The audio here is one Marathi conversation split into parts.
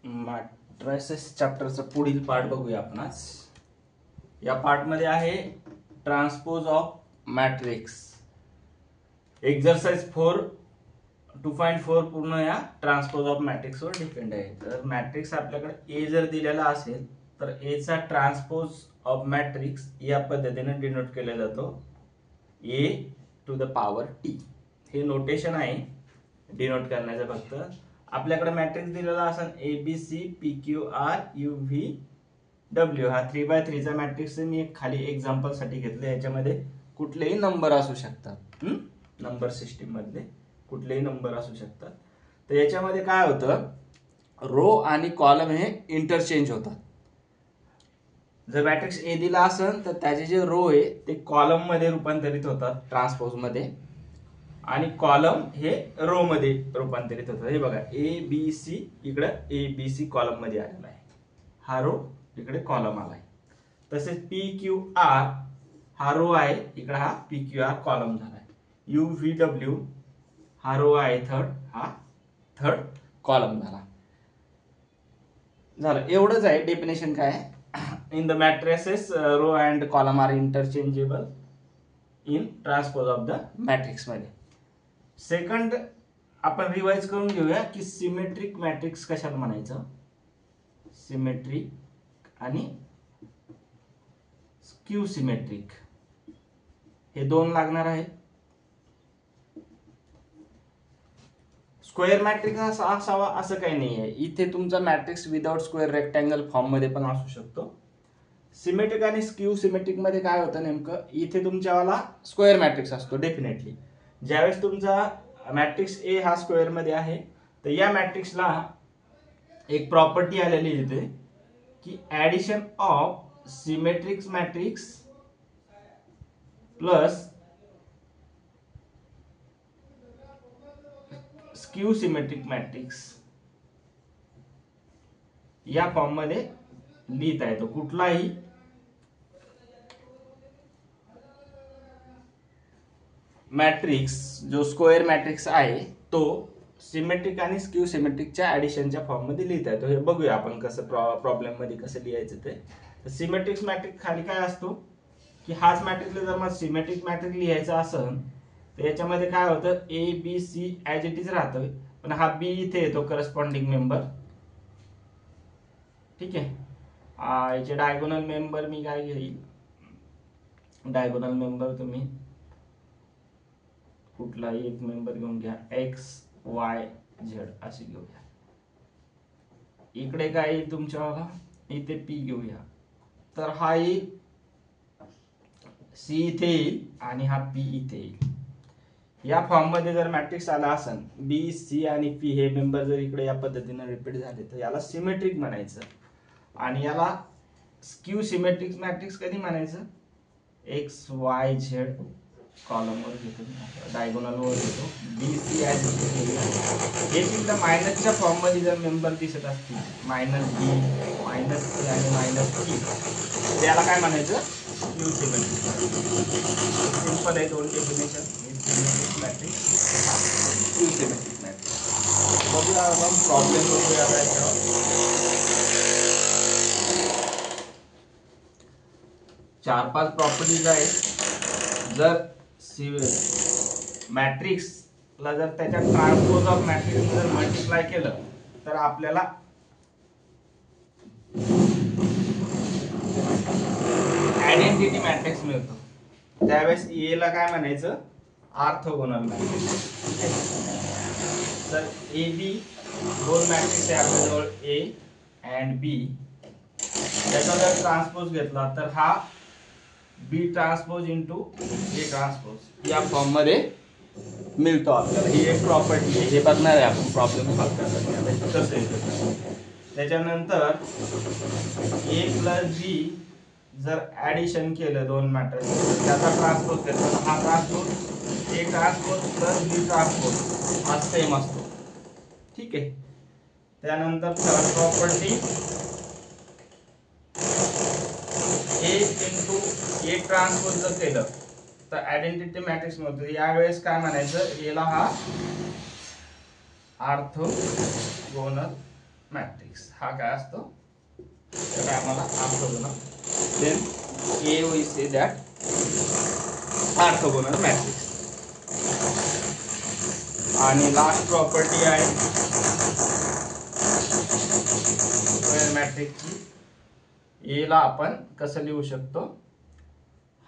मॅट्रिसेस चॅप्टरचा पुढील पार्ट बघूया आपण आज. या पार्ट मध्ये आहे ट्रान्सपोज ऑफ मॅट्रिक्स. एक्सरसाइज 2.4 पूर्ण या ट्रान्सपोज ऑफ मॅट्रिक्स वर डिपेंड आहे. तर मॅट्रिक्स आपल्याकडे ए जर दिलेला असेल तर ए चा ट्रान्सपोज ऑफ मॅट्रिक्स या पद्धतीने डिनोट केला जातो, A to the power T. हे नोटेशन आहे डिनोट करण्याचं. फक्त आपल्याकडे मॅट्रिक्स दिलेला असेल A B C P Q R U V W. हा 3x3 चा मॅट्रिक्स मी एक खाली एक्झाम्पल साठी घेतलं. याच्यामध्ये कुठलेही नंबर असू शकतात, नंबर सिस्टीम मधले कुठलेही नंबर असू शकतात. तर याच्यामध्ये काय होतं, रो आणि कॉलम हे इंटरचेंज होतात. जर मॅट्रिक्स ए दिला असेल तर त्याचे जे रो आहे ते कॉलम मध्ये रूपांतरित होतात ट्रान्सपोज मध्ये, आणि कॉलम हे रो मध्ये रूपांतरित होतात. हे बघा ए बी सी, इकडे ए बी सी कॉलम मध्ये आलेला आहे, हा रो इकडे कॉलम आलाय. तसेच पी क्यू आर हा रो आहे, इकडे हा पी क्यू आर कॉलम झालाय. यू व्ही डब्ल्यू हा रो आहे थर्ड, हा थर्ड कॉलम झाला. झालं, एवढंच आहे. डेफिनेशन काय आहे, in the matrices row and column are interchangeable in transpose of the matrix मध्ये. सेकंड आपण रिवाइज करून घेऊया की सिमेट्रिक मॅट्रिक्स कशाला म्हणायचं. सिमेट्रिक आणि स्क्यू सिमेट्रिक हे दोन लागणार आहे. स्क्वेअर मॅट्रिक्स असावा असं काही नाही आहे. इथे तुमचा matrix without square rectangle form मध्ये पण असू शकतो. सिमेट्रिक आणि स्क्यू सिमेट्रिक मध्ये काय होतं नेमकं, इथे तुमच्यावाला स्क्वेअर मॅट्रिक्स असतो डेफिनेटली. ज्यावेळेस तुमचा मॅट्रिक्स ए हा स्क्वेअर मध्ये आहे तर या मॅट्रिक्सला एक प्रॉपर्टी आलेली इथे की addition of symmetric matrix plus skew symmetric matrix या फॉर्म मध्ये लिहिता येतो. कुठलाही मॅट्रिक्स जो स्क्वेअर मॅट्रिक्स आहे तो सिमेट्रिक आणि स्क्यू सिमेट्रिकच्या ऍडिशनच्या फॉर्म मध्ये लिहिता येतो. हे बघूया आपण कसं प्रॉब्लेम मध्ये कसं लिहायचं ते. सिमेट्रिक मॅट्रिक्स खाली काय असतो की हाच मॅट्रिक्सला जर मला सिमेट्रिक मॅट्रिक्स लिहायचा असेल तर याच्यामध्ये काय होतं, A B C as it is राहतोय, पण हा बी इथे येतो करस्पॉन्डिंग मेंबर. ठीक आहे, याचे डायगोनल मेंबर मी काय घेईल, डायगोनल मेंबर तुम्ही कुठलाही एक मेंबर घेऊन घ्या, एक्स वाय झेड असे घेऊया. इकडे काय येईल तुमच्या, इथे पी घेऊया. तर हा येईल सी इथे येईल आणि हा पी इथे येईल. या फॉर्म मध्ये जर मॅट्रिक्स आला असेल बी सी आणि पी हे मेंबर जर इकडे या पद्धतीने रिपीट झाले तर याला सिमेट्रिक म्हणायचं. आणि याला स्क्यू सिमेट्रिक मॅट्रिक्स कधी म्हणायचं, एक्स वाय झेड कॉलम वर घेतो, डायगोनल वर घेतो, बी सी ऍज हे तिथल्या मायनसच्या फॉर्म मध्ये जर मेंबर दिसत असतील, मायनस बी मायनस सी आणि मायनस टी, त्याला काय म्हणायचं, स्क्यू सिमेट्रिक. सिंपल आहे, दोन definition, symmetric matrix, skew symmetric matrix. बघूया आपण प्रॉब्लेम बघूया त्याच्यावर. 4-5 प्रॉपर्टीज आहेत. जर मॅट्रिक्सला जर त्याच्या ट्रान्सपोज ऑफ मॅट्रिक्स जर मल्टिप्लाय केलं तर आपल्याला आयडेंटिटी मॅट्रिक्स मिळतो. त्यावेळेस ए ला काय म्हणायचं, ऑर्थोगोनल मॅट्रिक्स. तर ए बी दोन मॅट्रिक्स आहे आपल्याजवळ, ए अँड बी. त्याचा जर ट्रान्सपोज घेतला तर हा बी ट्रान्सपोज इंटू ए ट्रान्सपोज या फॉर्म मध्ये मिळतो आपल्याला. ही एक प्रॉपर्टी आहे, हे बघणार आहे आपण प्रॉब्लेम सॉल्व्ह करताना कसं येतं. त्याच्यानंतर ए प्लस बी जर ऍडिशन केलं दोन मॅट्रिक्स त्याचा ट्रान्सपोज घेतला तर हा transpose A transpose plus B transpose हा सेम असतो. ठीक आहे. त्यानंतर third property, A into A transpose जर केलं तर आयडेंटिटी मॅट्रिक्स मिळतो. यावेळेस काय म्हणायचं, एला हा ऑर्थोगोनल मॅट्रिक्स हा काय असतो तर आम्हाला orthogonal then A we say that orthogonal matrix. आणि लास्ट प्रॉपर्टी आहे स्क्वेअर मॅट्रिक्सची. ए ला आपण कसं लिहू शकतो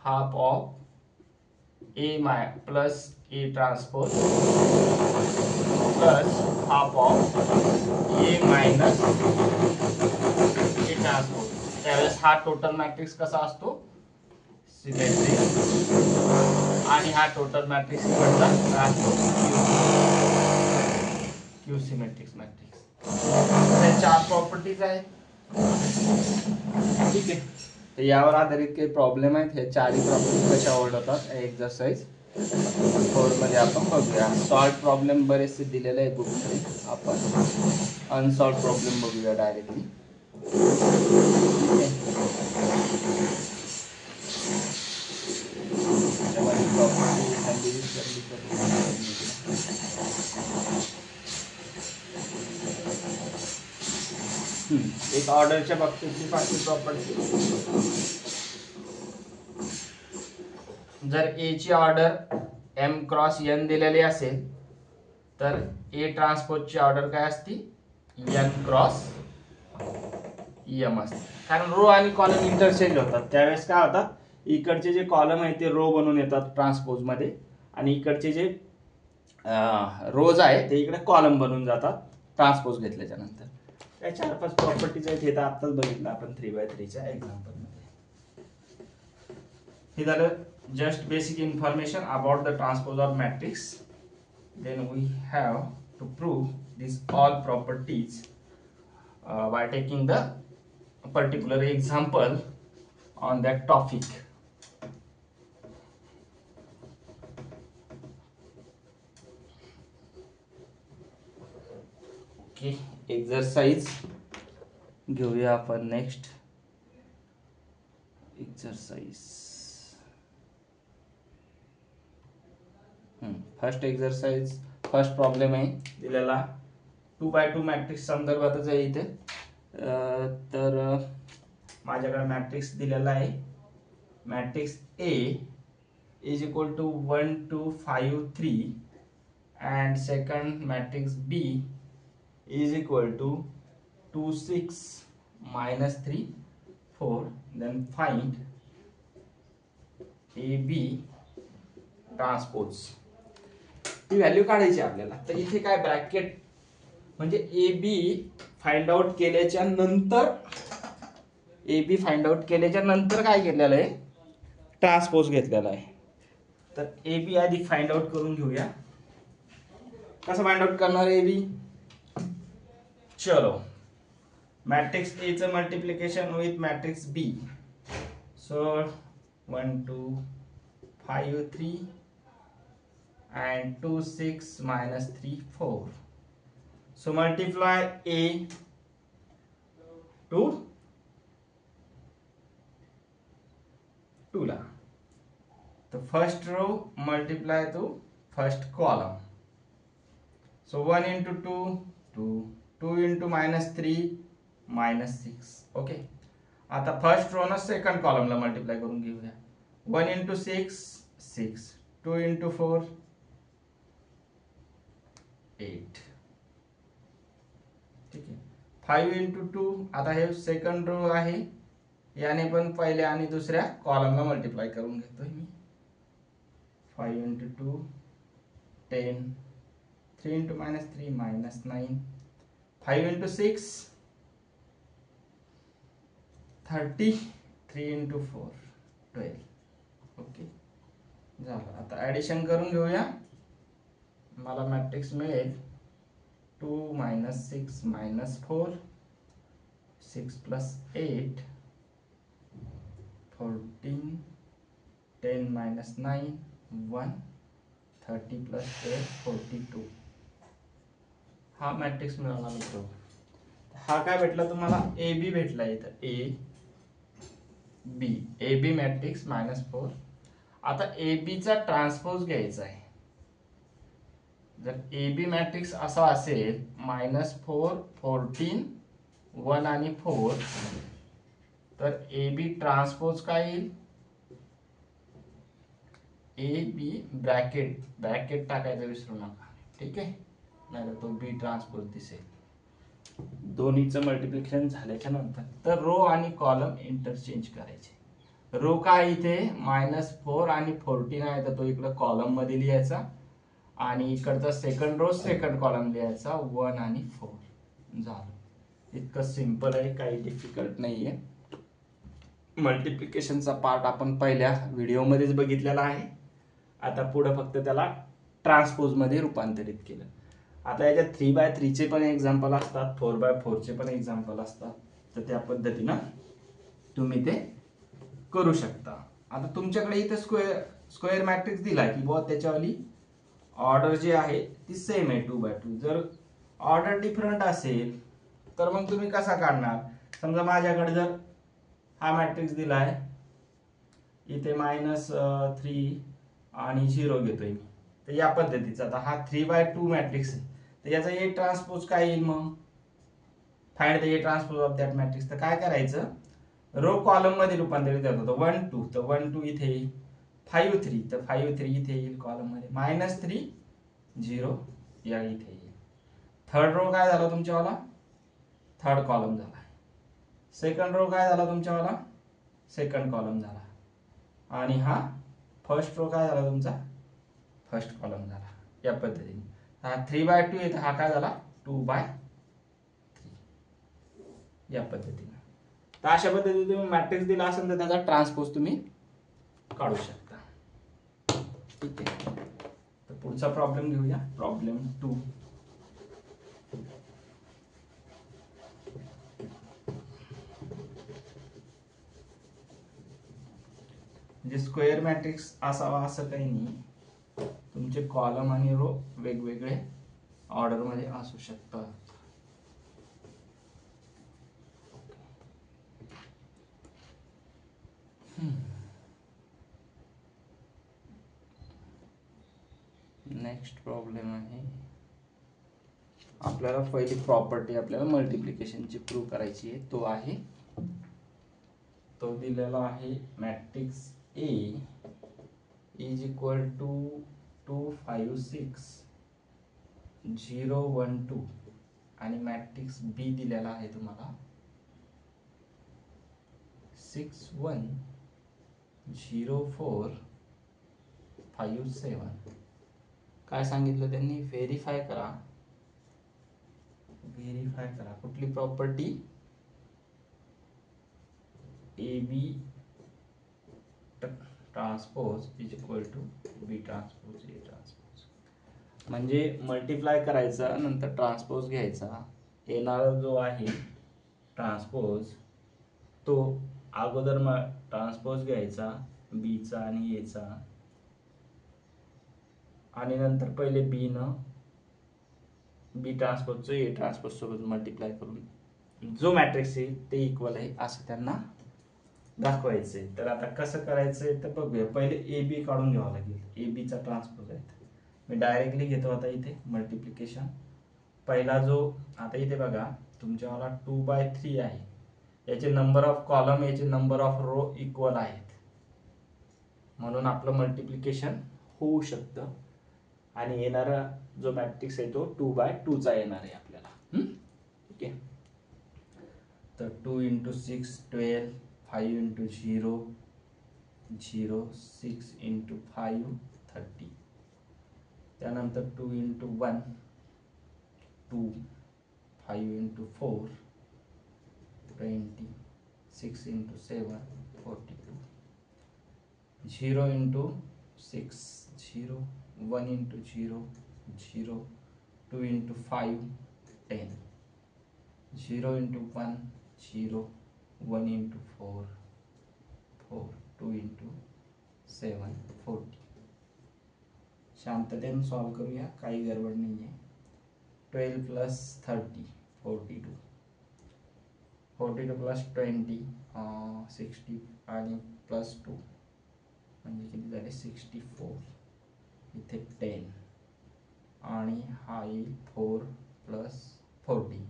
half of A my plus A transpose plus half of A minus A transpose. त्यावेळेस हा टोटल मॅट्रिक्स कसा असतो सिमेट्रिक आणि हा टोटल मॅट्रिक्स इकडचा असतो क्यू सिमेट्रिक मॅट्रिक्स. हे 4 प्रॉपर्टीज आहेत. ठीक आहे. तर यावर आधारित काही प्रॉब्लेम आहेत. हे 4ही प्रॉब्लेम कशा ओळखतात एक्सरसाइज 4 मध्ये आपण बघूया. सॉल्व प्रॉब्लेम बरेचसे दिलेले आहे बुकमध्ये. आपण अनसॉल्व प्रॉब्लेम बघूया डायरेक्टली. एक ऑर्डरच्या बाबतीतली 5वी प्रॉपर्टी. जर ए ची ऑर्डर m क्रॉस n दिलेली असेल तर ए ट्रान्सपोजची ऑर्डर काय असती n क्रॉस m असते. कारण रो आणि कॉलम इंटरचेंज होतात. त्यावेळेस काय होतात इकडचे जे कॉलम आहेत ते रो बनून येतात ट्रान्सपोज मध्ये आणि इकडचे जे रोज आहे ते इकडे कॉलम बनून जातात ट्रान्सपोज घेतल्याच्या नंतर. त्या 4-5 प्रॉपर्टीज आहेत. हे तर आत्ताच बघितलं आपण 3x3 च्या एक्झाम्पल मध्ये. हे झालं just basic information about the transpose of matrix. Then we have to prove these all properties by taking the particular example on that topic. Okay, exercise घेऊया आपण. Next exercise. First exercise first problem आहे दिलेला 2x2 मॅट्रिक्स संदर्भातच आहे इथे. तर माझ्याकडे मॅट्रिक्स दिलेला आहे. Matrix A is equal to 1 2 5 3 and second matrix B is equal to 2 6 -3 4. Then find A B transpose. ती व्हॅल्यू काढायची आपल्याला. तर इथे काय ब्रॅकेट म्हणजे ए बी फाइंड आउट केल्याच्या नंतर काय केलेलं आहे ट्रान्सपोज घेतलेला आहे. तर ए बी आधी फाइंड आउट करून घेऊया. कसं फाइंड आउट करणार ए बी. चलो मॅट्रिक्स ए चं multiplication with matrix B. So 1 2 5 3 and 2 6 -3 4. So multiply A to 2 ला. The first row multiply to first column. So 1 into 2 2 2 into -3 -6. Okay. आता फर्स्ट रो ना सेकंड कॉलमला मल्टिप्लाय करून घेऊया. 1 into 6 6 2 into 4 8. ठीक आहे. 5 into 2 आता हे सेकंड रो आहे याने पण पहिल्या आणि दुसऱ्या कॉलमला मल्टिप्लाय करून घेतोय मी. 5 into 2 10 3 into -3 -9 5 into 6 30 3 into 4 12. Okay झालं. आता ऍडिशन करून घेऊया. मला मॅट्रिक्स मिळेल 2 -6 -4 6 + 8 14 10 -9 1 30 + 8 42. हा मॅट्रिक्स मिळाला मित्र. हा काय भेटला तुम्हाला ए बी भेटला इथं ए बी मॅट्रिक्स -4. आता ए बी चा ट्रान्सपोज घ्यायचा आहे. जर ए बी मॅट्रिक्स असा असेल -4 14 1 आणि 4, तर ए बी ट्रान्सपोज काय येईल, ए बी ब्रॅकेट टाकायचं विसरू नका, ठीक आहे, नाही तर तो बी ट्रान्सपोज दिसेल. दोन्हीचं मल्टिप्लिकेशन झाल्याच्या नंतर तर रो आणि कॉलम इंटरचेंज करायचे. रो काय इथे -4 आणि 14 आहे, तर तो इकडे कॉलम मध्ये लिहायचा आणि इकडचा सेकंड रो सेकंड कॉलम लिहायचा 1 आणि 4 झालं. इतकं सिंपल आहे, काही डिफिकल्ट नाहीये. मल्टिप्लिकेशनचा पार्ट आपण पहिल्या व्हिडिओमध्येच बघितलेला आहे. आता पुढे फक्त त्याला ट्रान्सपोज मध्ये रूपांतरित केलं. आता याच्यात 3x3 चे पण एक्झाम्पल असतात, 4x4 चे पण एक्झाम्पल असतात, तर त्या पद्धतीनं तुम्ही ते करू शकता. आता तुमच्याकडे इथे स्क्वेअर मॅट्रिक्स दिला की बुवा त्याच्यावाली ऑर्डर जी आहे ती सेम आहे 2x2. जर ऑर्डर डिफरंट असेल तर मग तुम्ही कसा काढणार. समजा माझ्याकडे जर हा मॅट्रिक्स दिलाय, इथे -3 आणि 0 घेतोय मी, तर या पद्धतीचा. आता हा 3x2 मॅट्रिक्स आहे, तर याचा ए ट्रान्सपोज काय येईल, मग find the A transpose of that matrix. तर काय करायचं, रो कॉलम मध्ये रूपांतरित होतं. 1 2 तर 1 2 इथे येईल, 5 3 तर 5 3 इथे येईल कॉलम मध्ये, -3 0 या इथे येईल. थर्ड रो काय झाला तुमच्यावाला, थर्ड कॉलम झाला. सेकंड रो काय झाला तुमच्यावाला, सेकंड कॉलम झाला. आणि हा फर्स्ट रो काय झाला तुमचा, फर्स्ट कॉलम झाला. या पद्धतीने हा 3x2 येतो, हा काय झाला 2x3 या पद्धतीने. तर अशा पद्धतीने तुम्ही मॅट्रिक्स दिला असेल तर त्याचा ट्रान्सपोज तुम्ही काढू शकता, ठीक आहे. तर पुढचा प्रॉब्लेम घेऊया, प्रॉब्लेम 2. म्हणजे स्क्वेअर मॅट्रिक्स असावा असं काही नाही, तुमचे कॉलम आणि रो वेगवेगळे ऑर्डर मध्ये असू शकतात. नेक्स्ट प्रॉब्लेम आहे, आपल्याला पहिली प्रॉपर्टी आपल्याला मल्टिप्लिकेशनची प्रूव्ह करायची आहे. तो आहे, तो दिलेला आहे matrix A is equal to 2 5 6 0 1 2 आणि मॅट्रिक्स बी दिलेला आहे तुम्हाला 6 1 0 4 5 7. काय सांगितलं त्यांनी, व्हेरीफाय करा. कुठली property, A B transpose is equal to B transpose A transpose. म्हणजे मल्टिप्लाय करायचा, नंतर ट्रान्सपोज घ्यायचा. येणारा जो आहे ट्रान्सपोज तो अगोदर ट्रान्सपोज घ्यायचा बीचा आणि एचा, आणि नंतर पहिले बी न बी ट्रान्सपोजचं ए ट्रान्सपोज सोबत मल्टिप्लाय करून जो मॅट्रिक्स आहे ते इक्वल आहे असं त्यांना दाखवायचंय. तर आता कसं करायचंय तर बघूया. पहिले ए बी काढून घ्यावं लागेल. ए बीचा ट्रान्सपोज आहे, मी डायरेक्टली घेतो आता इथे मल्टिप्लिकेशन. पहिला जो, आता इथे बघा तुमच्यावाला 2/3 आहे, याचे नंबर ऑफ कॉलम याचे नंबर ऑफ रो इक्वल आहेत, म्हणून आपलं मल्टिप्लिकेशन होऊ शकतं. आणि येणारा जो मॅट्रिक्स आहे तो 2/2 चा येणार आहे आपल्याला, ठीक आहे. तर 2 × 6 12, 5 × 0 0, 6 × 5 30. त्यानंतर 2 × 1 2, 5 × 4 20, 6 × 7 42, 0 × 6 0, 1 × 0 0, 2 × 5 10, 0 × 1 0, 1 × 4 4, 2 × 7 40. शांततेने सॉल्व करूया, काही गडबड नाही आहे. 12 + 30 42, 42 + 20 60 आणि +2 म्हणजे किती झाले 64. इथे 10 आणि हा येईल 4 + 40,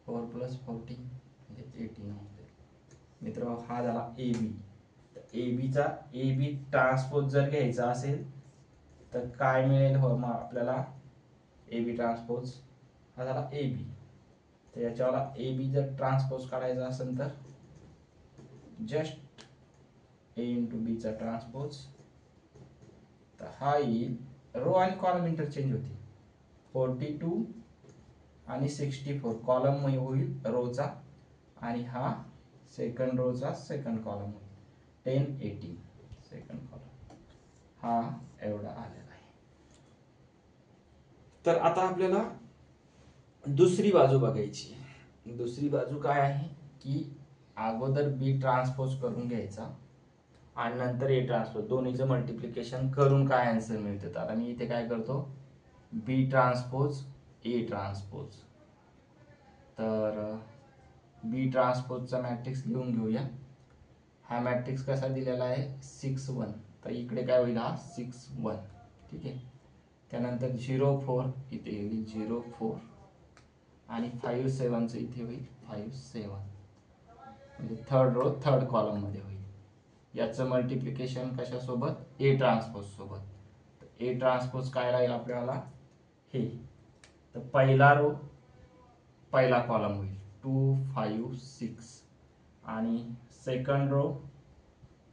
4 + 40 म्हणजे 18 होते. मित्र हा झाला ए बी. ए बीचा ए बी ट्रान्सपोज जर घ्यायचा असेल तर काय मिळेल हो मग आपल्याला, ए बी ट्रान्सपोज हा झाला ए बी. तर याच्यावाला ए बी जर ट्रान्सपोज काढायचा असेल तर जस्ट ए इंटू बीचा ट्रान्सपोज, तर हा येईल, रो आणि कॉलम इंटरचेंज होते, 42 आणि 64 कॉलम होईल रोचा आणि हा सेकंड रोचा सेकंड कॉलम होईल 10 18 सेकंड कॉलम, हा एवढा आलेला आहे. तर आता आपल्याला दुसरी बाजू बघायची. दुसरी बाजू काय आहे की अगोदर बी ट्रान्सपोज करून घ्यायचा आणि नंतर ए ट्रान्सपोज, दोन्हीचं मल्टिप्लिकेशन करून काय आन्सर मिळतं. आता मी इथे काय करतो, बी ट्रान्सपोज ए ट्रान्सपोज. तर बी ट्रान्सपोजचा मॅट्रिक्स लिहून घेऊया. हा मॅट्रिक्स कसा दिलेला आहे 6 1, तर इकडे काय होईल हा 6 1, ठीक आहे. त्यानंतर 0 4 इथे येईल 0 4 आणि 5 7चं इथे होईल 5 7, म्हणजे थर्ड रो थर्ड कॉलम मध्ये होईल. याचं मल्टिप्लिकेशन कशासोबत, ए ट्रान्सपोज सोबत. ए ट्रान्सपोज काय राहील आपल्याला हे, तर पहिला रो पहिला कॉलम होईल 2 5 6 आणि सेकंड रो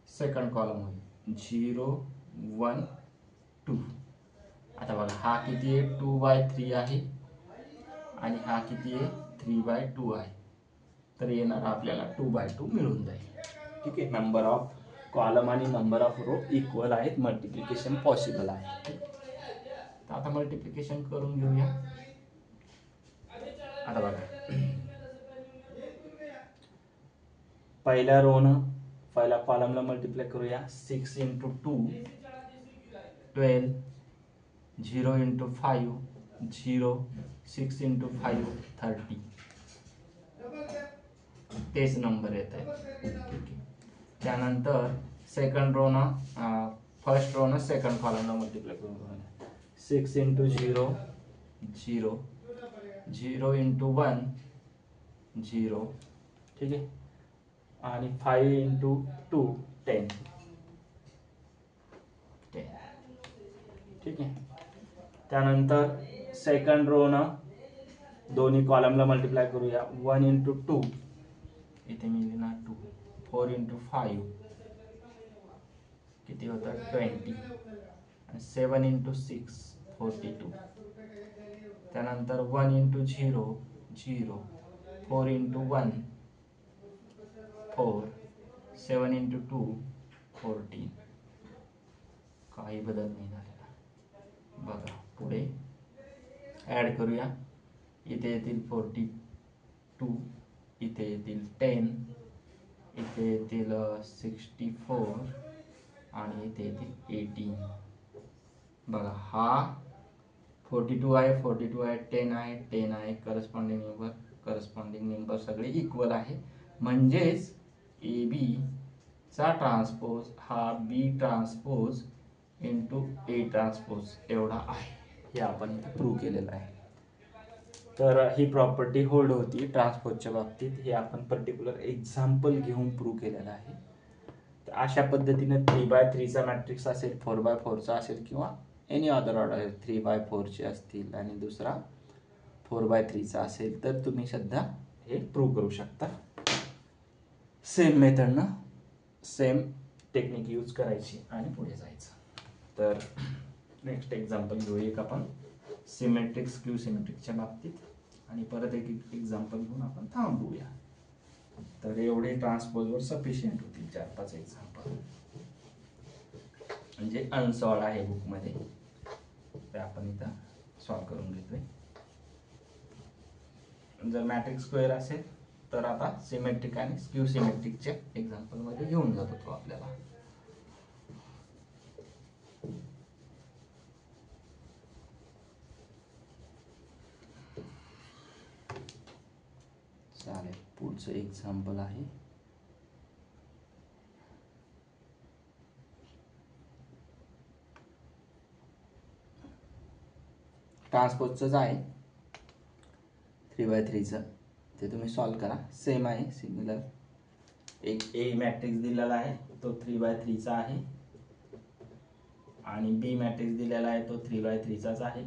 सेकंड कॉलम होईल 0 1 2. आता बघा हा किती आहे 2/3 आहे आणि हा किती आहे 3/2 आहे. तर येणार आपल्याला 2/2 मिळून जाईल, ठीक आहे. नंबर ऑफ कॉलम आणि नंबर ऑफ रो इक्वल आहेत, मल्टिप्लिकेशन पॉसिबल आहे. तर आता मल्टिप्लिकेशन करून घेऊया. आता बघा पहिल्या रोनं पहिल्या कॉलमला मल्टिप्लाय करूया, 6 × 2 12, 0 × 5 0, 6 × 5 30, तेच नंबर येत आहे, ठीक आहे. त्यानंतर सेकंड रोनं फर्स्ट रोनं सेकंड कॉलमला मल्टिप्लाय करून 6 × 0 0, 0 × 1 0, ठीक आहे. आणि 5 × 2 10 10, ठीक आहे. त्यानंतर सेकंड रोनं दोन्ही कॉलमला मल्टिप्लाय करूया, 1 × 2 इथे मी लिहिणार 2, 4 × 5 किती होतं 20 आणि 7 × 6 42. त्यानंतर 1 × 0 0, 4 × 1 4, 7 × 2 14. काही बदल नाही झालेला. बघा पुढे ॲड करूया, इथे येतील 42, इथे येतील 10, इथे येतील 64 आणि इथे येतील 18. बघा हा 42 आहे, 42 आहे, 10 आहे, 10 आहे, करस्पॉन्डिंग नंबर सगळे इक्वल आहे. म्हणजेच ए बी चा ट्रान्सपोज हा बी ट्रान्सपोज इंटू ए ट्रान्सपोज एवढा आहे, हे आपण इथे प्रूव्ह केलेलं आहे. तर ही प्रॉपर्टी होल्ड होती ट्रान्सपोजच्या बाबतीत, हे आपण पर्टिक्युलर एक्झाम्पल घेऊन प्रूव्ह केलेलं आहे. तर अशा पद्धतीने 3/3चा मॅट्रिक्स असेल, 4/4चा असेल किंवा एनी अदर ऑर्डर 3/4चे असतील आणि दुसरा 4/3चा असेल, तर तुम्ही सध्या हे प्रूव्ह करू शकता. सेम मेथडनं सेम टेक्निक यूज करायची आणि पुढे जायचं. तर नेक्स्ट एक्झाम्पल घेऊ एक आपण सिमेट्रिक स्क्यू सिमेट्रिकच्या बाबतीत, आणि परत एक एक्झाम्पल घेऊन आपण थांबूया. तर एवढे ट्रान्सपोजवर सफिशियंट होतील 4-5 एक्झाम्पल, म्हणजे अनसॉल्ड आहे बुकमध्ये, ते आपण इथं सॉल्व करून घेतोय. जर मॅट्रिक्स स्क्वेअर असेल तर आता सिमेट्रिक आणि स्क्यू सिमेट्रिकच्या एक्झाम्पल मध्ये घेऊन जातो तो आपल्याला. चालेल, पुढचं एक्झाम्पल आहे ट्रान्सपोजचंच आहे 3/3चं, ते तुम्ही सॉल्व करा. सेम आहे, सिमिलर. एक ए मॅट्रिक्स दिलेला आहे तो 3/3चा आहे आणि बी मॅट्रिक्स दिलेला आहे तो 3/3चाच आहे.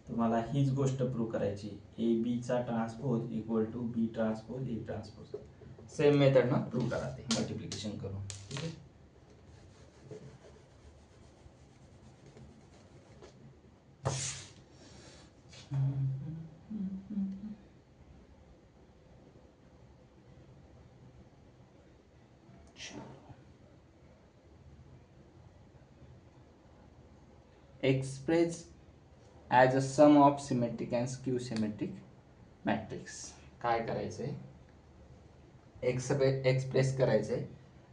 तुम्हाला हीच गोष्ट प्रूव्ह करायची, ए बी चा transpose equal to B transpose A transpose. Same मेथडनं प्रूव्ह करा ते मल्टिप्लिकेशन करून. ठीक आहे. Express as a sum of symmetric and skew symmetric matrix. काय करायचंय, एक्सप्रेस करायचंय.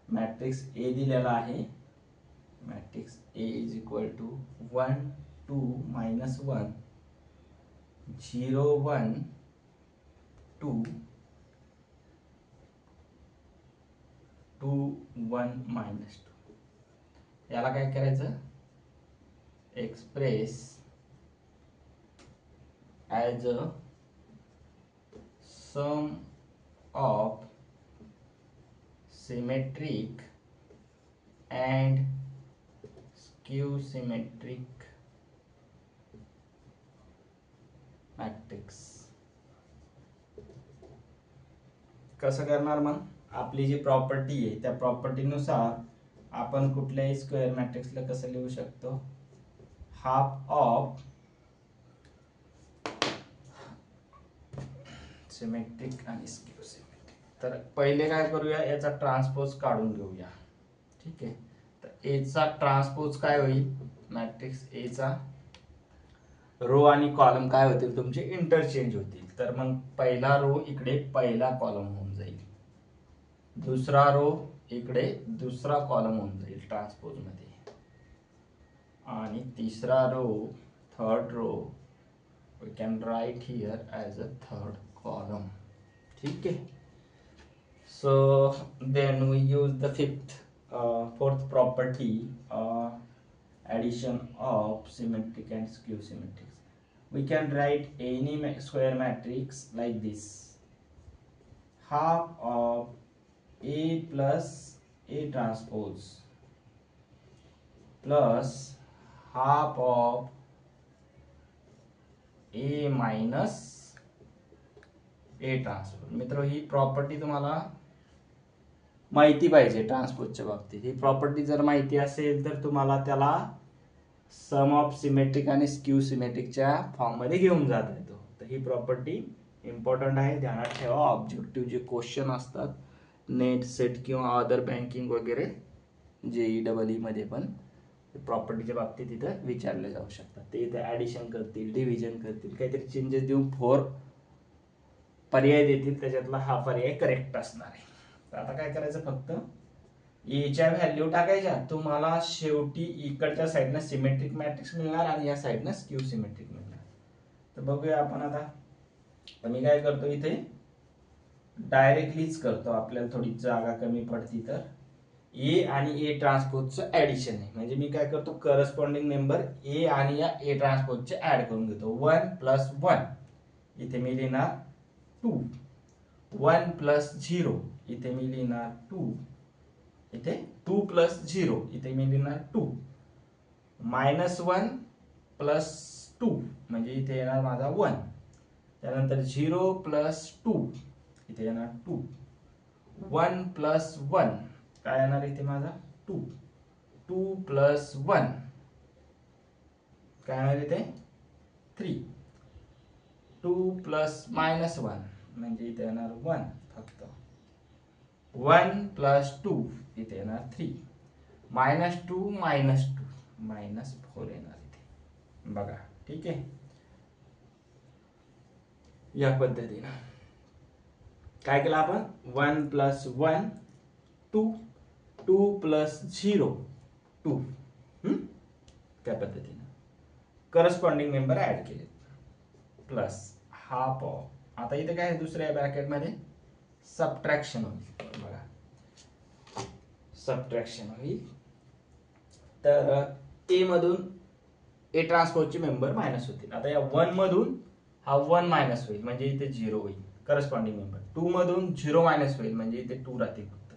मॅट्रिक्स ए दिलेला आहे, matrix A is equal to 1 2 -1 0 1 2 2 1 -2. याला काय करायचं, express as a sum of symmetric and skew symmetric matrix. कसं करणार मग, आपली जी प्रॉपर्टी आहे त्या प्रॉपर्टीनुसार आपण कुठल्याही स्क्वेअर मॅट्रिक्सला कसं लिहू शकतो, हाफ ऑफ सिमेट्रिक आणि स्क्यू सिमेट्रिक. तर पहिले काय करूया, याचा ट्रान्सपोज काढून घेऊया. ठीक आहे. तर ए चा ट्रान्सपोज काय होईल, मॅट्रिक्स ए चा रो आणि कॉलम काय होतील तुमचे, इंटरचेंज होतील. तर मग पहिला रो इकडे पहिला कॉलम होऊन जाईल, दुसरा रो इकडे दुसरा कॉलम होऊन जाईल ट्रान्सपोज मध्ये, आणि तिसरा row third row we can write here as a third column. ठीक है. So then we use the fourth property, addition of symmetric and skew symmetrics. We can write any square matrix like this, half of A plus A transpose plus half of A minus A transpose. मित्र, ही प्रॉपर्टी तुम्हाला माहिती पाहिजे ट्रान्सपोजच्या बाबतीत. ही प्रॉपर्टी जर माहिती असेल तर तुम्हाला त्याला सम ऑफ सिमेट्रिक आणि स्क्यू सिमेट्रिकच्या फॉर्म मध्ये घेऊन जाता येतो. तर ही प्रॉपर्टी इम्पॉर्टंट आहे, ध्यानात ठेवा. ऑब्जेक्टिव्ह जे क्वेश्चन असतात नेट, सेट किंवा अदर बँकिंग वगैरे JEE मध्ये पण प्रॉपर्टीच्या बाबतीत इथं विचारले जाऊ शकतात. ते इथे ऍडिशन करतील, डिव्हिजन करतील, काहीतरी चेंजेस देऊन 4 पर्याय देतील, त्याच्यातला हा पर्याय करेक्ट असणार आहे. तर आता काय करायचं, फक्त एच्या व्हॅल्यू टाकायच्या. तुम्हाला शेवटी इकडच्या साईडनं सिमेट्रिक मॅट्रिक्स मिळणार आणि या साईडनं स्क्यू सिमेट्रिक मिळणार. तर बघूया आपण आता. मी काय करतो, इथे डायरेक्टलीच करतो, आपल्याला थोडी जागा कमी पडती. तर ए आणि ए ट्रान्सपोजचं ऍडिशन आहे, म्हणजे मी काय करतो, करस्पॉन्डिंग मेंबर ए आणि या ए ट्रान्सपोजचे ऍड करून घेतो. 1 + 1 इथे मी लिहिणार 2, 1 + 0 इथे मी लिहिणार 2, इथे 2 + 0 इथे मी लिहिणार 2, -1 + 2 म्हणजे इथे येणार माझा 1, त्यानंतर 0 + 2 इथे येणार 2, 1 + 1 काय येणार इथे माझा 2, 2 + 1 काय येणार इथे 3, 2 + -1 म्हणजे इथे येणार 1 फक्त, 1 + 2 इथे येणार 3, -2 -4 येणार इथे. बघा, ठीक आहे. या पद्धतीने काय केलं आपण, 1 + 1 2, 2 + 0 2, त्या पद्धतीने करस्पॉन्डिंग मेंबर ऍड केले, प्लस हाफ ऑफ. आता इथे काय दुसऱ्या ब्रॅकेट मध्ये सबट्रॅक्शन होईल. बघा, सबट्रॅक्शन होईल. तर ए मधून ए ट्रान्सपोजचे मेंबर मायनस होतील. आता या 1 मधून हा 1 मायनस होईल म्हणजे इथे 0 होईल करस्पॉन्डिंग मेंबर. 2 मधून 0 मायनस होईल म्हणजे इथे 2 राहतील फक्त.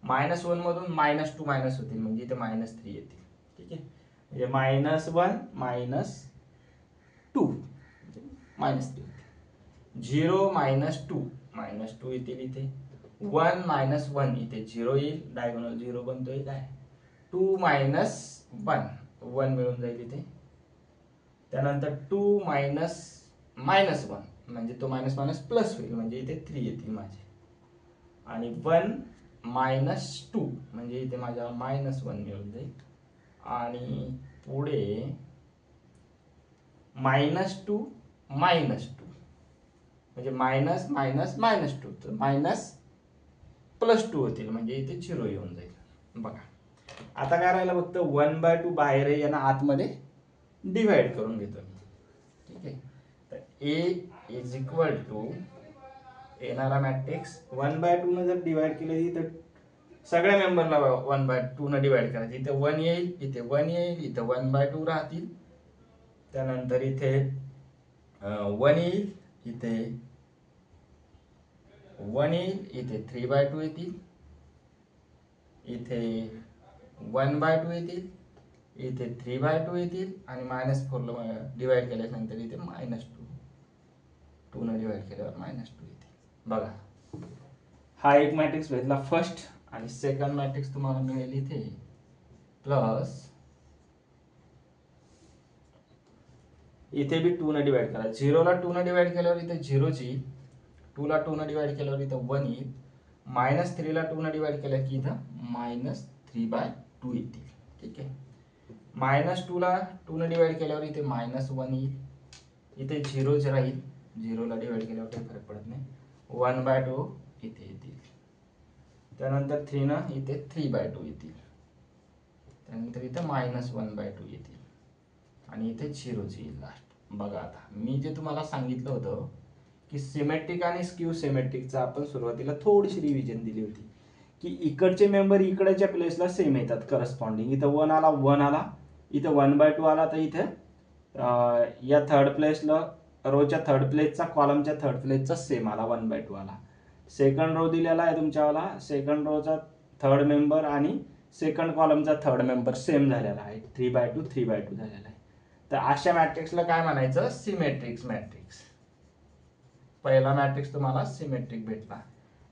-1 मधून -2 मायनस होतील म्हणजे इथे -3 येतील. ठीक आहे, म्हणजे -1 -2 -3. 0 - 2 येतील इथे. 1 - 1 इथे 0 येईल, डायगोनल 0 बनतोय काय. 2 - 1 1 मिळून जाईल इथे. त्यानंतर 2 - -1 म्हणजे तो मायनस मायनस प्लस होईल म्हणजे इथे 3 येतील माझे. आणि 1 - 2 म्हणजे इथे माझ्या -1 मिळून जाईल. आणि पुढे -2 म्हणजे -2 तर +2 होतील म्हणजे इथे 0 येऊन जाईल. बघा आता काय राहिलं फक्त 1/2 बाहेर आहे, यांना आतमध्ये डिवाइड करून घेतो मी. ठीक आहे, तर A इज इक्वल टू येणारा मॅट्रिक्स 1/2 न जर डिवाइड केलं तर सगळ्या मेंबरला 1/2 न डिवाइड करायचं. इथे 1 येईल, इथे 1 येईल, इथे 1/2 राहतील. त्यानंतर इथे 1 येईल, इथे 1 येईल, इथे 3/2 येतील, इथे 1/2 येतील, इथे 3/2 येतील आणि -4 ला डिवाइड केल्यानंतर इथे -2 न डिवाइड केल्यावर -2 येतील. बघा हा एक मॅट्रिक्स भेटला फर्स्ट. आणि सेकंड मॅट्रिक्स तुम्हाला मिळेल इथे प्लस, इथे बी 2 न डिवाइड करा. 0 ला 2 न डिवाइड केल्यावर इथे 0 येईल, 2 ला 2 न डिवाइड केल्यावर इथं 1 येईल, -3 ला 2 न डिवाइड केलं की इथं -3/2 येतील. ठीक आहे, -2 ला 2 न डिवाइड केल्यावर इथे -1 येईल, इथे 0 राहील, 0 ला डिवाइड केल्यावर काही फरक पडत नाही, 1/2 इथे येतील. त्यानंतर 3 न इथे 3/2 येतील, त्यानंतर इथे -1/2 येतील आणि इथे 0 येईल लास्ट. बघा आता मी जे तुम्हाला सांगितलं होतं की सिमेट्रिक आणि स्क्यू सिमेट्रिकचा आपण सुरुवातीला थोडीशी रिव्हिजन दिली होती की इकडचे मेंबर इकडच्या प्लेसला सेम येतात करस्पॉन्डिंग. इथं 1 आला, 1 आला, इथं 1/2 आला, तर इथे या थर्ड प्लेसला रोच्या थर्ड प्लेसचा कॉलमच्या थर्ड प्लेसचा सेम आला, 1/2 आला. सेकंड रो दिलेला आहे तुमच्यावाला, सेकंड रोचा थर्ड मेंबर आणि सेकंड कॉलमचा थर्ड मेंबर सेम झालेला आहे, 3/2 झालेला आहे. तर अशा मॅट्रिक्सला काय म्हणायचं, सिमेट्रिक्स मॅट्रिक्स. पहिला मॅट्रिक्स तुम्हाला सिमेट्रिक भेटला.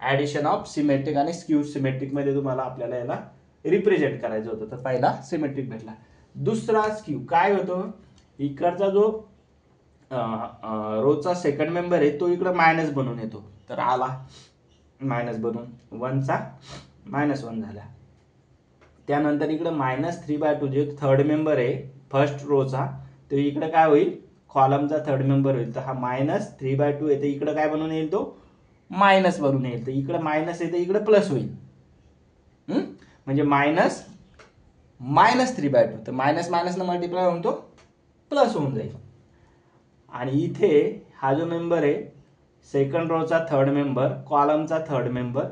ऍडिशन ऑफ सिमेट्रिक आणि स्क्यू सिमेट्रिक मध्ये तुम्हाला आपल्याला याला रिप्रेझेंट करायचं होतं, तर पहिला सिमेट्रिक भेटला. दुसरा स्क्यू काय होतो, इकडचा जो रोचा सेकंड मेंबर आहे तो इकडे मायनस बनून येतो, तर आला मायनस बनून 1चा -1 झाला. त्यानंतर इकडे -3/2 जे थर्ड मेंबर आहे फर्स्ट रोचा, तो इकडे काय होईल, कॉलमचा थर्ड मेंबर होईल, तर हा -3/2 येते, इकडे काय बनून येईल, तो मायनस बनून येईल, तर इकडे मायनस येते, इकडे प्लस होईल. म्हणजे -3/2, तर मायनस न मल्टिप्लाय होऊन तो प्लस होऊन जाईल. आणि इथे हा जो मेंबर आहे सेकंड रोचा थर्ड मेंबर, कॉलमचा थर्ड मेंबर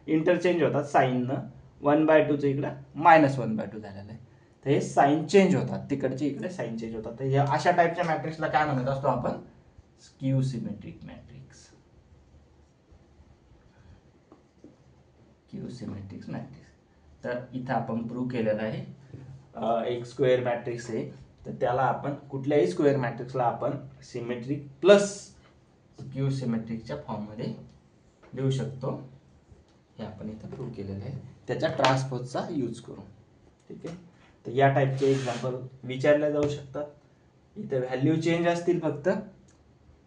इंटरचेंज होतात साईननं, 1/2 इकडे -1/2 झालेलं आहे, तर हे साईन चेंज होतात, तिकडचे इकडे साईन चेंज होतात. तर अशा टाईपच्या मॅट्रिक्सला काय म्हणत असतो आपण, skew symmetric matrix. Skew symmetric matrix. तर इथं आपण प्रूव्ह केलेलं आहे एक स्क्वेअर मॅट्रिक्स आहे, तर त्याला आपण कुठल्याही स्क्वेअर मॅट्रिक्सला आपण सिमेट्रिक प्लस स्क्यू सिमेट्रिकच्या फॉर्ममध्ये लिहू शकतो. हे आपण इथं प्रूव्ह केलेलं आहे त्याच्या ट्रान्सपोजचा यूज करून. ठीक आहे, तर या टाईपचे एक्झाम्पल विचारले जाऊ शकतात. इथे व्हॅल्यू चेंज असतील, फक्त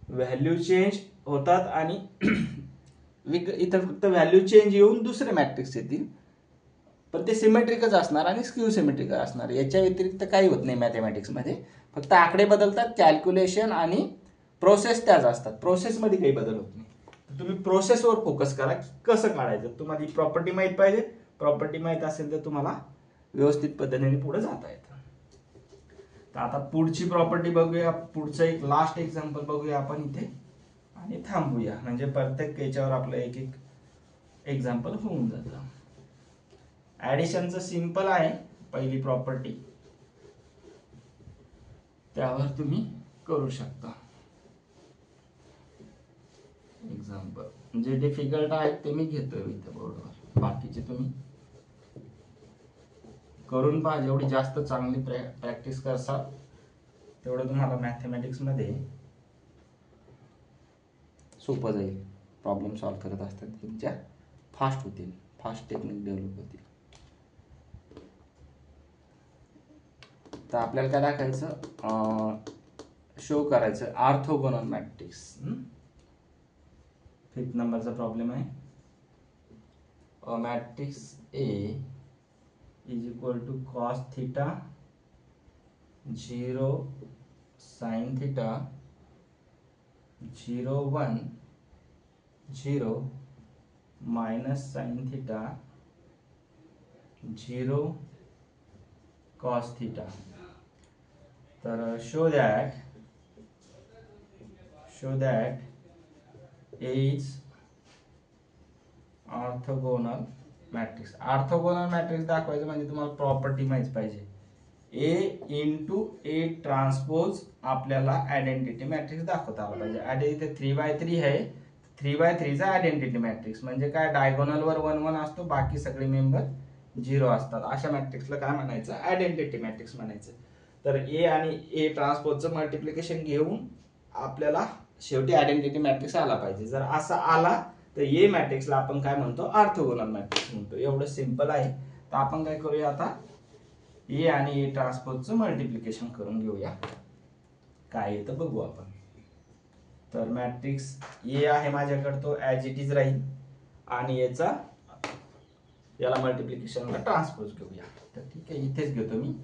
व्हॅल्यू चेंज होतात आणि इथं फक्त व्हॅल्यू चेंज येऊन दुसरे मॅट्रिक्स येतील, पण ते सिमेट्रिकच असणार आणि स्क्यू सिमेट्रिक असणार. याच्या व्यतिरिक्त काही होत नाही मॅथमॅटिक्समध्ये, फक्त आकडे बदलतात, कॅल्क्युलेशन आणि प्रोसेस त्याच असतात, प्रोसेसमध्ये काही बदल होत नाही. तुम्ही प्रोसेसवर फोकस करा की कसं काढायचं. तुम्हाला ही प्रॉपर्टी माहित पाहिजे, प्रॉपर्टी माहित असेल तर तुम्हाला व्यवस्थित पद्धतीने पुढे जाता येतं. तर आता पुढची प्रॉपर्टी बघूया, पुढचं एक लास्ट एक्झाम्पल बघूया आपण इथे आणि थांबूया, म्हणजे प्रत्येक याच्यावर आपलं एक एक एक्झाम्पल होऊन जातं. ऍडिशनचं सिंपल आहे. पहिली प्रॉपर्टी त्यावर तुम्ही करू शकता. एक्झाम्पल जे डिफिकल्ट आहेत ते मी घेतोय इथे बोर्डवर, बाकीचे तुम्ही करून पहा. जेवढी जास्त चांगली प्रॅक्टिस करसाल तेवढं तुम्हाला मॅथमॅटिक्स मध्ये सोपं जाईल. प्रॉब्लेम सॉल्व्ह करत असताना तुमच्या फास्ट होतील, फास्ट टेक्निक डेव्हलप होतील. तर आपल्याला काय दाखवायचं, शो करायचं ऑर्थोगोनल मॅट्रिक्स. 5th नंबरचा प्रॉब्लेम आहे. A matrix A is equal to cos theta 0 sine theta 0 1 0 minus sine theta 0 cos theta. तर show that A is orthogonal matrix. Orthogonal matrix दाखवायचं म्हणजे तुम्हाला प्रॉपर्टी माहिती पाहिजे. A इंटू A ट्रान्सपोज आपल्याला आयडेंटिटी मॅट्रिक्स दाखवता आला पाहिजे. आणि इथे 3x3 आहे, 3x3 चा आयडेंटिटी मॅट्रिक्स म्हणजे काय, डायगोनल वर 1 1 असतो, बाकी सगळे मेंबर 0 असतात. अशा मॅट्रिक्सला काय म्हणायचं, आयडेंटिटी मॅट्रिक्स म्हणायचं. तर A आणि A ट्रान्सपोजचं मल्टिप्लिकेशन घेऊन आपल्याला शेवटी आयडेंटिटी मॅट्रिक्स आला पाहिजे. जर असा आला तर ए मॅट्रिक्सला आपण काय म्हणतो, ऑर्थोगोनल मॅट्रिक्स म्हणतो. एवढं सिंपल आहे. तर आपण काय करूया आता, ए आणि ए ट्रान्सपोजचं मल्टिप्लिकेशन करून घेऊया. काय येतं बघू आपण. तर मॅट्रिक्स ए आहे माझ्याकडे, तो ऍज इट इज राहील आणि याला मल्टिप्लिकेशनला ट्रान्सपोज घेऊया. तर ठीक आहे, इथेच घेतो मी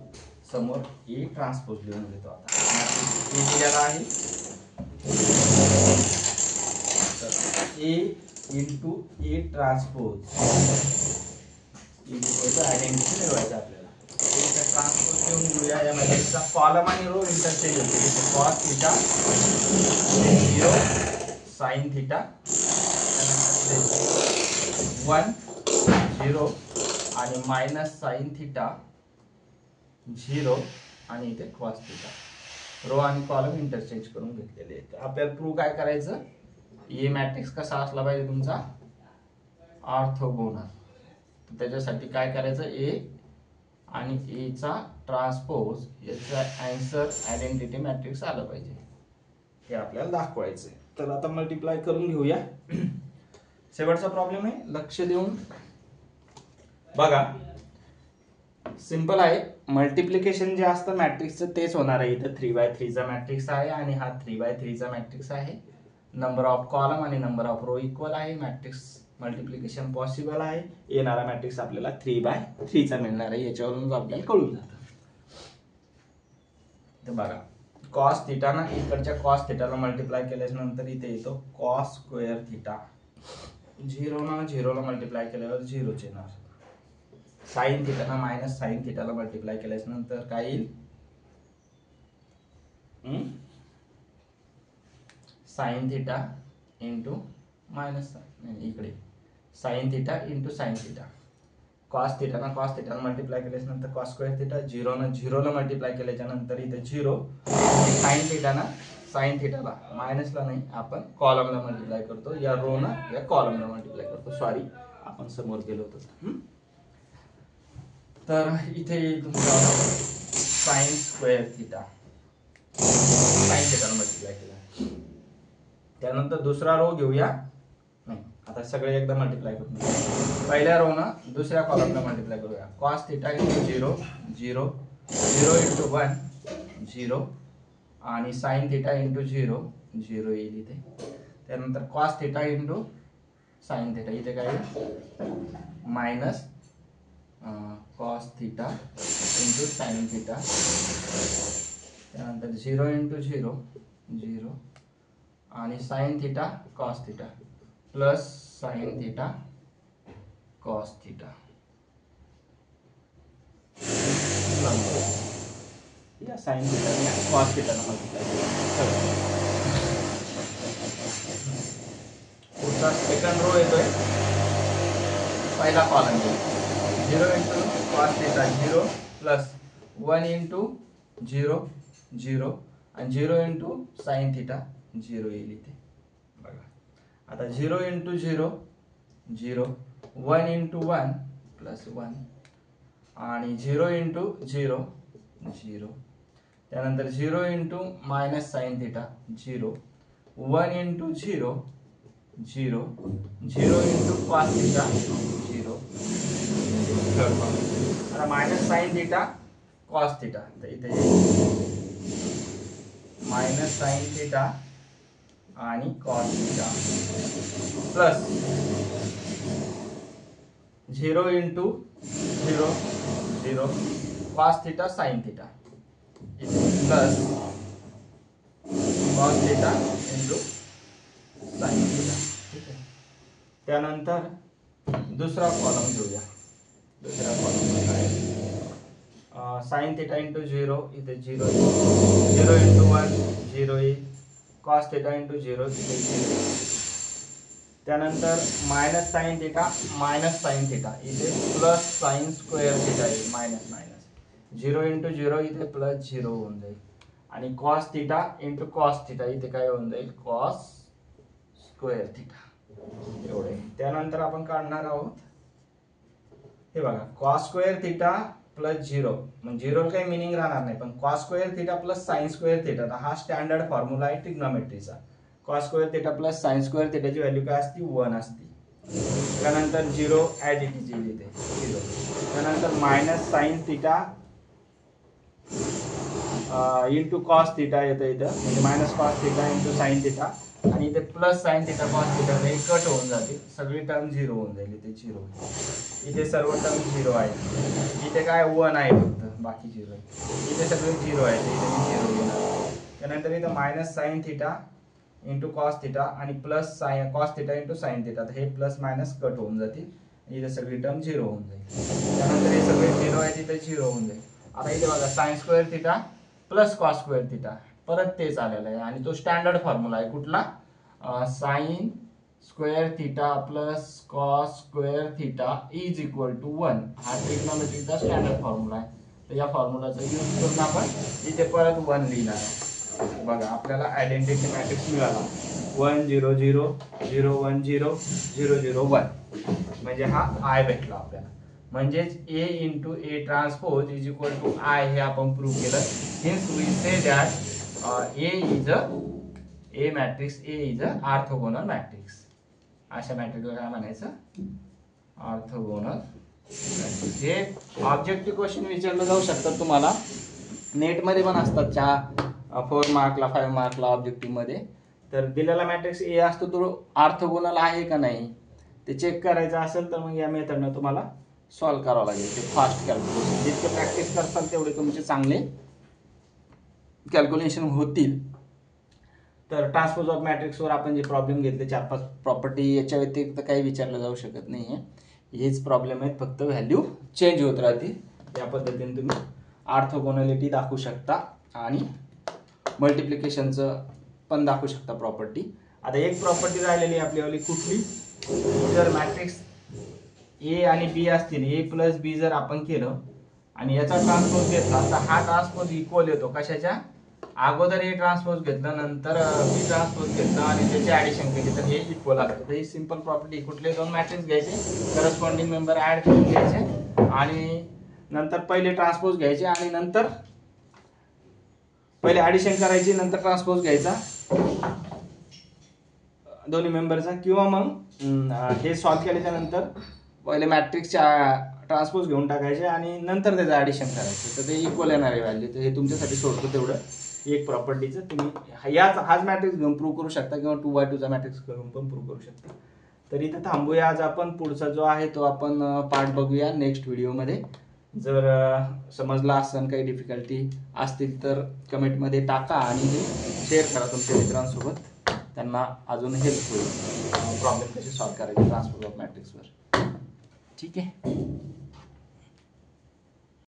समोर ए ट्रान्सपोज लिहून घेतो. आता मॅट्रिक्स ए दिलेला आहे, A into A transpose identity मिळवायचं आपल्याला. ट्रान्सपोज घेऊन घेऊया. या मॅट्रिक्सचा कॉलम आणि रो इंटरचेंज होते. कॉस थीटा 0 साइन थीटा 1 0 आणि मायनस साइन थीटा 0 आणि इथे कॉस थीटा. रो आणि कॉलम इंटरचेंज करून घेतलेले आहेत. आपल्याला प्रूव्ह काय करायचं, ए मॅट्रिक्स कसा असला पाहिजे तुमचा, ऑर्थोगोनल. त्याच्यासाठी काय करायचं, ए आणि ए चा ट्रान्सपोज याचा आन्सर आयडेंटिटी मॅट्रिक्स आला पाहिजे, हे आपल्याला दाखवायचंय. तर आता मल्टिप्लाय करून घेऊया. शेवटचा प्रॉब्लेम आहे, लक्ष देऊन बघा. सिंपल आहे. मल्टिप्लिकेशन जे असतं मॅट्रिक्सचं तेच होणार आहे. इथं 3x3 चा मॅट्रिक्स आहे आणि हा 3x3 चा मॅट्रिक्स आहे. नंबर ऑफ कॉलम आणि नंबर ऑफ रो इक्वल आहे. मॅट्रिक्स मल्टिप्लिकेशन पॉसिबल आहे. येणारा मॅट्रिक्स आपल्याला 3x3 चा मिळणार आहे. याच्यावरून आपल्याला कळून जातं. तर बघा, कॉस थीटा ना इकडच्या कॉस थीटाला मल्टिप्लाय केल्याच्या नंतर इथे येतो कॉस स्क्वेअर थीटा. 0 ना 0 ला मल्टिप्लाय केल्यावर 0 येणार. साइन थीटा ना मायनस साइन थीटाला मल्टिप्लाय केल्याच्या नंतर काय येईल, साइन थीटा इंटू मायनस इकडे sine theta into sine theta. Cos theta ना कॉस थीटाला मल्टिप्लाय केल्याच्या नंतर कॉस स्क्वेअर थीटा. 0 ना 0 ला मल्टिप्लाय केल्याच्या नंतर इथे 0. साइन थीटा ना साइन थीटाला मायनसला नाही, आपण कॉलमला मल्टिप्लाय करतो. या रो ना या कॉलमला मल्टिप्लाय करतो. सॉरी, आपण समोर गेलो होतो. तर इथे तुमचा साइन स्क्वेअर थीटा, साइन थीटाला मल्टिप्लाय केला. त्यानंतर दुसरा रो घेऊया. नाही, आता सगळे एकदा मल्टिप्लाय करू. पहिल्या रो ना दुसऱ्या कॉलमला मल्टिप्लाय करूया. कॉस थीटा इंटू 0 0 0 इंटू 1 0 आणि साइन थीटा इंटू 0 0 येईल इथे. त्यानंतर cos theta into sine theta, इथे काय येईल minus cos theta into sine theta. त्यानंतर 0 इंटू 0 0 आणि sine theta cos theta plus sine theta cos theta. या साइन थीटा आणि कॉस थीटाला मल्टिप्लाय केला. पुढचा सेकंड रो येतोय. पहिला column 0 into cos theta 0 plus 1 into 0 0 आणि 0 इंटू साइन थिटा 0 येईल इथे बघा. आता 0 इंटू 0 0, 1 इंटू 1 प्लस 1 आणि 0 इंटू 0 0. त्यानंतर 0 into minus sine theta 0, 1 into 0 0, 0 into cos theta 0. आता minus sine theta cos theta, तर इथे मायनस साइन थिटा आणि cos theta plus 0 into 0 0, cos theta sine theta plus cos theta into sine theta. ठीक आहे. त्यानंतर दुसरा कॉलम घेऊया. दुसऱ्या कॉलम काय साइन थिटा इंटू 0 इथे 0, 0 इंटू 1 0 येईल, कॉस थिटा इंटू 0 इथे 0. त्यानंतर minus sine theta minus sine theta इथे प्लस साइन स्क्वेअर थिटा येईल, मायनस मायनस 0 इंटू 0 इथे प्लस 0 होऊन जाईल आणि cos theta into cos theta इथे काय होऊन जाईल, कॉस स्क्वेअर थिटा एवढे. त्यानंतर आपण काढणार आहोत हे बघा, कॉस स्क्वेअर थिटा प्लस 0, म्हणजे 0 काही मिनिंग राहणार नाही, पण cos square theta plus sine square theta हा स्टँडर्ड फॉर्म्युला आहे ट्रिग्नोमेट्रीचा. Cos square theta plus sine square थिटाची व्हॅल्यू काय असते, 1 असते. त्यानंतर 0 ॲज इट इज येईल इथे 0. त्यानंतर minus sine theta into cos theta येतं इथं, म्हणजे minus cos theta into sine theta आणि इथे plus sine theta cos theta हे कट होऊन जाते, सगळी टर्म 0 होऊन जाईल. इथे 0, इथे सर्व टर्म 0 आहे. इथे काय 1 आहे फक्त, बाकी 0 आहे. इथे सगळे 0 आहे, इथे 0 येणार. त्यानंतर इथं minus sine theta into cos theta आणि plus sine cos theta into sine theta, हे प्लस मायनस कट होऊन जातील. इथे सगळी टर्म 0 होऊन जाईल. त्यानंतर हे सगळे 0 आहे, तिथे 0 होऊन जाईल. आता इथे बघा sign square theta plus cos square theta परत तेच आलेलं आहे आणि तो स्टँडर्ड फॉर्म्युला आहे कुठला, sine square theta plus cos square theta is equal to 1 हा ट्रिग्नोमेट्रीचा स्टँडर्ड फॉर्म्युला आहे. तर या फॉर्म्युलाचा यूज करून आपण इथे परत 1 लिहिणार आहे. बघा आपल्याला आयडेंटिटी मॅट्रिक्स मिळाला 1 0 0 0 1 0 0 0 1, म्हणजे हा आय भेटला आपल्याला. म्हणजेच A into A transpose is equal to I हे आपण प्रूव्ह केलं. Hence we say that A is a matrix A is a orthogonal matrix. अशा मॅट्रिक्सला काय म्हणायचं, ऑर्थोगोनल. हे ऑब्जेक्टिव्ह क्वेश्चन विचारलं जाऊ शकतात तुम्हाला, नेटमध्ये पण असतात 4 मार्कला 5 मार्कला ऑब्जेक्टिव्ह. तर दिलेला मॅट्रिक्स ए असतो तो ऑर्थोगोनल आहे का नाही ते चेक करायचं असेल तर मग या मेथडनं तुम्हाला सॉल्व्ह करावं लागेल. ते फास्ट कॅल्क्युलेशन जितके प्रॅक्टिस करताल तेवढे तुमचे चांगले कॅल्क्युलेशन होतील. तर ट्रान्सपोज ऑफ मॅट्रिक्सवर आपण जे प्रॉब्लेम घेतले 4-5 प्रॉपर्टी, याच्या व्यतिरिक्त काही विचारलं जाऊ शकत नाही आहे. हेच प्रॉब्लेम आहेत, फक्त व्हॅल्यू चेंज होत राहतील. या पद्धतीने तुम्ही ऑर्थोगोनॅलिटी दाखवू शकता आणि मल्टिप्लिकेशनचं पण दाखवू शकता प्रॉपर्टी. आता एक प्रॉपर्टी राहिलेली आपल्यावाली कुठली, जर मॅट्रिक्स ए आणि बी असतील, ए प्लस बी जर आपण केलं आणि याचा ट्रान्सपोज घेतला तर हा ट्रान्सपोज इक्वल येतो कशाच्या, अगोदर ए ट्रान्सपोज घेतलं नंतर बी ट्रान्सपोज घेतलं आणि त्याची ऍडिशन केली तर हे इक्वल असतं. तर ही सिंपल प्रॉपर्टी. कुठले 2 मॅट्रिक्स घ्यायचे, करस्पॉन्डिंग मेंबर ऍड करून घ्यायचे आणि नंतर पहिले ट्रान्सपोज घ्यायचे आणि नंतर पहिले ऍडिशन करायची, नंतर ट्रान्सपोज घ्यायचा दोन्ही मेंबरचा, किंवा मग हे सॉल्व्ह केल्याच्या नंतर पहिले मॅट्रिक्सच्या ट्रान्सपोज घेऊन टाकायचे आणि नंतर त्याचं ऍडिशन करायचं, तर ते इक्वल येणार आहे व्हॅल्यू. तर हे तुमच्यासाठी सोडतो तेवढं एक प्रॉपर्टीचं. तुम्ही हाच मॅट्रिक्स घेऊन प्रूव्ह करू शकता किंवा 2x2चा मॅट्रिक्स घेऊन पण प्रूव्ह करू शकता. तर इथं थांबूया आज आपण. पुढचा जो आहे तो आपण पार्ट बघूया नेक्स्ट व्हिडिओमध्ये. जर समजला असेल काही डिफिकल्टी असतील तर कमेंटमध्ये टाका आणि शेअर करा तुमच्या मित्रांसोबत, त्यांना अजून हेल्प होईल प्रॉब्लेम कसे सॉल्व्ह करायचे ट्रान्सपोज ऑफ मॅट्रिक्सवर. ठीक आहे.